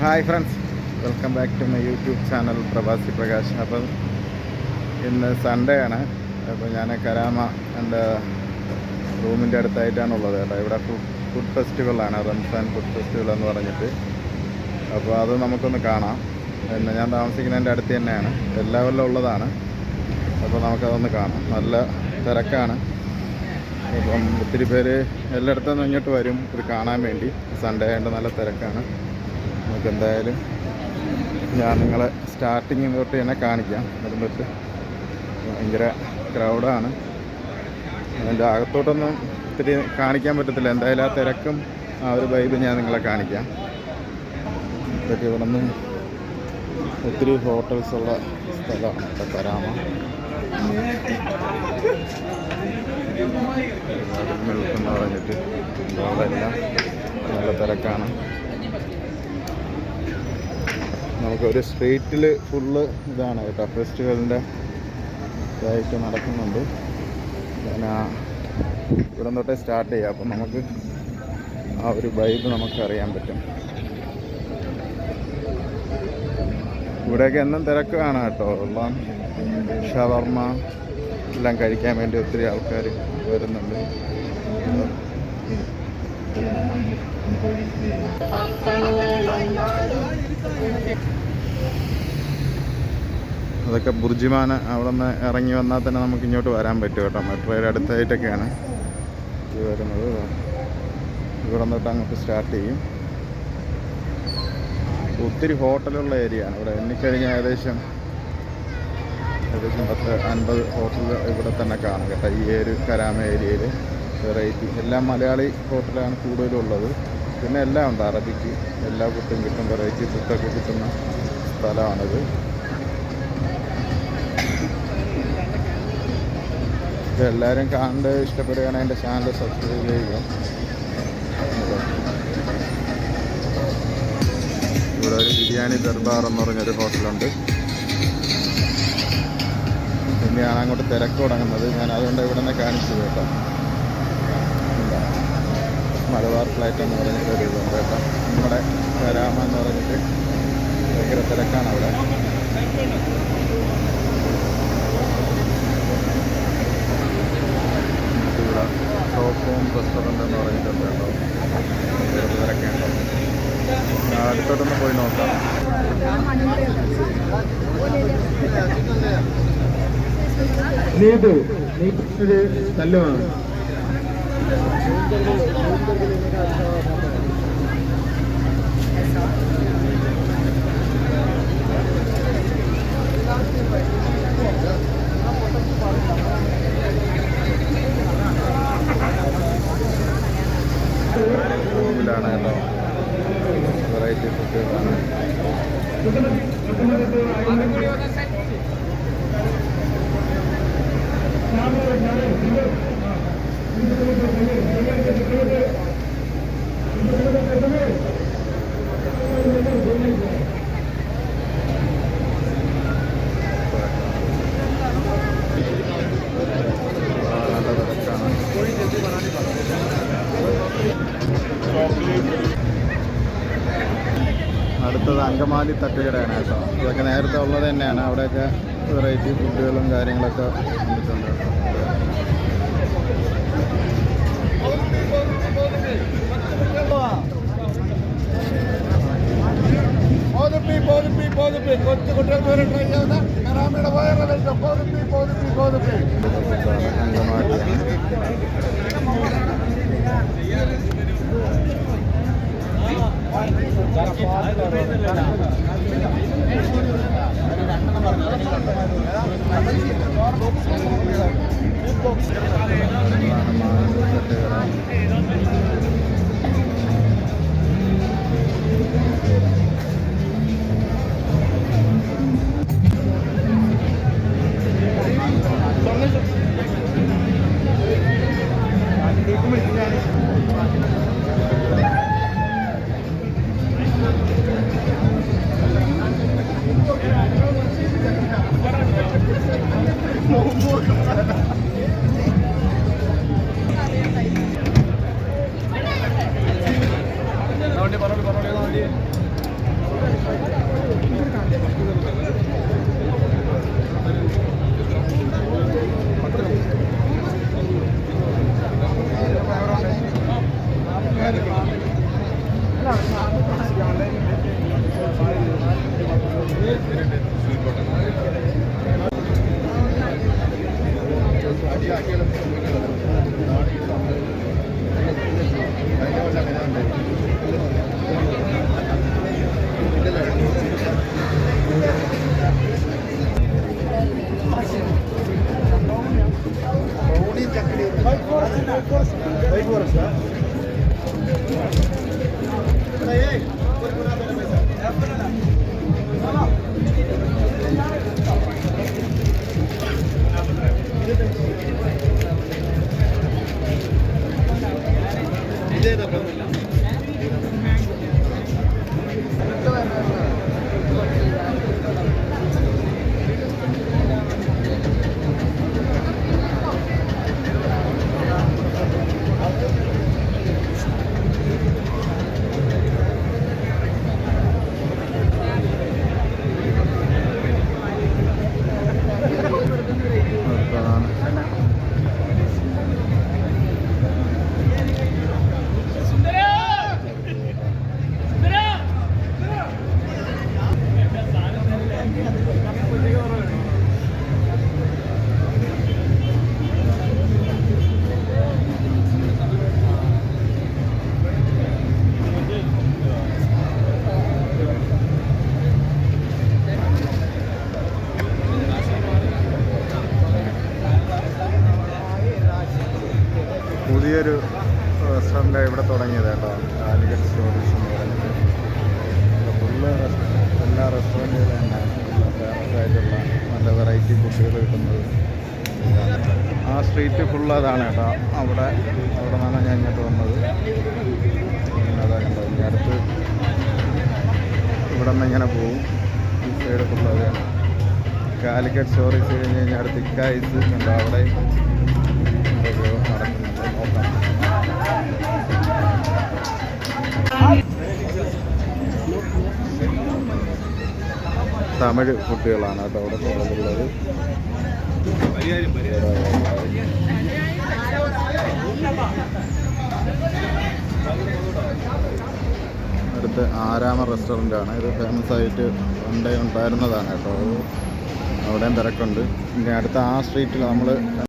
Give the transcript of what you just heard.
Hi friends, welcome back to my YouTube channel Pravasi Prakash. അപ്പം ഇന്ന് Sunday ആണ്. അപ്പോൾ ഞാൻ കരാമ എൻ്റെ റൂമിൻ്റെ അടുത്തായിട്ടാണുള്ളത് കേട്ടോ. ഇവിടെ ഫുഡ് ഫെസ്റ്റിവലാണ്, റംസാൻ ഫുഡ് ഫെസ്റ്റിവൽ എന്ന് പറഞ്ഞിട്ട്. അപ്പോൾ അത് നമുക്കൊന്ന് കാണാം. പിന്നെ ഞാൻ താമസിക്കുന്നതിൻ്റെ അടുത്ത് തന്നെയാണ്, എല്ലാ കൊല്ലം ഉള്ളതാണ്. അപ്പോൾ നമുക്കതൊന്ന് കാണാം. നല്ല തിരക്കാണ്. അപ്പം ഒത്തിരി പേര് എല്ലായിടത്തുനിന്നും ഇങ്ങോട്ട് വരും ഇത് കാണാൻ വേണ്ടി. സൺഡേ ആയതുകൊണ്ട് നല്ല തിരക്കാണ്. നമുക്ക് എന്തായാലും ഞാൻ നിങ്ങളെ സ്റ്റാർട്ടിങ് തൊട്ട് തന്നെ കാണിക്കാം. അതും തൊട്ട് ഭയങ്കര ക്രൗഡാണ്. അതിൻ്റെ അകത്തോട്ടൊന്നും ഒത്തിരി കാണിക്കാൻ പറ്റത്തില്ല. എന്തായാലും ആ തിരക്കും ആ ഒരു വൈബ് ഞാൻ നിങ്ങളെ കാണിക്കാം. ഇതൊക്കെ ഇവിടെ നിന്ന് ഒത്തിരി ഹോട്ടൽസുള്ള സ്ഥലമാണ് കേട്ടോ കരാമ. മിൽക്കെന്ന് പറഞ്ഞിട്ട് അവിടെ എല്ലാം നല്ല തിരക്കാണ്. നമുക്കൊരു സ്ട്രീറ്റിൽ ഫുള്ള് ഇതാണ് കേട്ടോ, ഫെസ്റ്റിവലിൻ്റെ ഇതായിട്ട് നടക്കുന്നുണ്ട്. ഞാൻ ഇവിടെ തൊട്ടേ സ്റ്റാർട്ട് ചെയ്യാം. അപ്പം നമുക്ക് ആ ഒരു വൈബ് നമുക്കറിയാൻ പറ്റും. ഇവിടെയൊക്കെ എന്നും തിരക്കാണ് കേട്ടോ. എല്ലാം ഷവർമ എല്ലാം കഴിക്കാൻ വേണ്ടി ഒത്തിരി ആൾക്കാർ വരുന്നുണ്ട്. അതൊക്കെ ബുർജിമാന. അവിടെ നിന്ന് ഇറങ്ങി വന്നാൽ തന്നെ നമുക്ക് ഇങ്ങോട്ട് വരാൻ പറ്റും കേട്ടോ. മെട്രോയുടെ അടുത്തായിട്ടൊക്കെയാണ് ഇത് വരുന്നത്. ഇവിടെ നിന്നിട്ട് അങ്ങോട്ട് സ്റ്റാർട്ട് ചെയ്യും. ഒത്തിരി ഹോട്ടലുള്ള ഏരിയയാണ് ഇവിടെ. എണ്ണിക്കഴിഞ്ഞാൽ ഏകദേശം 10-50 ഹോട്ടൽ ഇവിടെ തന്നെ കാണും കേട്ടോ. ഈ ഒരു കരാമ ഏരിയയിൽ വെറൈറ്റി എല്ലാം മലയാളി ഹോട്ടലാണ് കൂടുതലുള്ളത്. പിന്നെ എല്ലാം ഉണ്ട്, അറബിക്ക് എല്ലാ ഫുഡും കിട്ടും, വെറൈറ്റി ഫുഡൊക്കെ കിട്ടുന്ന സ്ഥലമാണിത്. എല്ലാവരും കണ്ട് ഇഷ്ടപ്പെടുകയാണെങ്കിൽ എൻ്റെ ചാനൽ സബ്സ്ക്രൈബ് ചെയ്യുക. ഇവിടെ ഒരു ബിരിയാണി ദർബാർ എന്ന് പറഞ്ഞൊരു ഹോട്ടലുണ്ട്. പിന്നെയാണ് അങ്ങോട്ട് തിരക്ക് തുടങ്ങുന്നത്. ഞാൻ അതുകൊണ്ട് ഇവിടെ നിന്ന് കാണിച്ചത് കേട്ടോ. മലബാർ ഫ്ലൈറ്റ് എന്ന് പറഞ്ഞിട്ട് ഒരു ഇതുണ്ട് കേട്ടോ. നമ്മുടെ കരാമ എന്ന് പറഞ്ഞിട്ട് ഭയങ്കര തിരക്കാണ് അവിടെ. ഇവിടെ ടോപ്പ് ഹോം റെസ്റ്റോറൻറ്റ് എന്ന് പറഞ്ഞിട്ടുണ്ട് കേട്ടോ. തിരക്കുണ്ടോ? അടുത്തോട്ടൊന്ന് പോയി നോക്കാം. ഒരു തല്ലുമാണ്. റൂമിലാണ് കേട്ടോ. വെറൈറ്റി ഫുഡുകളാണ്. അടുത്തത് അങ്കമാലി തട്ടുകടയാണ് കേട്ടോ. ഇതൊക്കെ നേരത്തെ ഉള്ളത് തന്നെയാണ്. അവിടെയൊക്കെ വെറൈറ്റി ഫുഡുകളും കാര്യങ്ങളൊക്കെ വന്നിട്ടുണ്ട് കേട്ടോ. കൊച്ചു കുട്ടികൾക്ക് വരെ ട്രൈ ചെയ്യുന്ന കരാമയുടെ വയറിലേക്ക് പുതിയൊരു റെസ്റ്റോറൻ്റ് ഇവിടെ തുടങ്ങിയത് കേട്ടോ, കാലിക്കറ്റ് സ്റ്റോറീസ് എന്ന് പറഞ്ഞിട്ട്. ഫുള്ള് എല്ലാ റെസ്റ്റോറൻറ്റുകളും തന്നെ ഫേമസ് ആയിട്ടുള്ള നല്ല വെറൈറ്റി ഫുഡുകൾ കിട്ടുന്നത്. ആ സ്ട്രീറ്റ് ഫുള്ള് അതാണ് കേട്ടോ. അവിടെ നിന്നാണ് ഞാൻ ഇങ്ങോട്ട് വന്നത്. അതാ കണ്ടോ, ഇനി അടുത്ത് ഇവിടെ നിന്ന് ഇങ്ങനെ പോവും. ഈ സൈഡ് ഫുള്ള് അതാണ്. കാലിക്കറ്റ് സ്റ്റോറീസ് കഴിഞ്ഞ് കഴിഞ്ഞാൽ അടുത്ത് ഇക്കായ്സ് കണ്ടോ, അവിടെ നടക്കുന്നുണ്ട്. നോക്കാം. തമിഴ് ഫുഡുകളാണ് കേട്ടോ അവിടെ കൂടുതലുള്ളത്. അടുത്ത് ആരാമ റെസ്റ്റോറൻ്റാണ്. ഇത് ഫേമസ് ആയിട്ട് പണ്ടേ ഉണ്ടായിരുന്നതാണ് കേട്ടോ. അവിടെയും തിരക്കുണ്ട്. പിന്നെ അടുത്ത ആ സ്ട്രീറ്റിൽ നമ്മൾ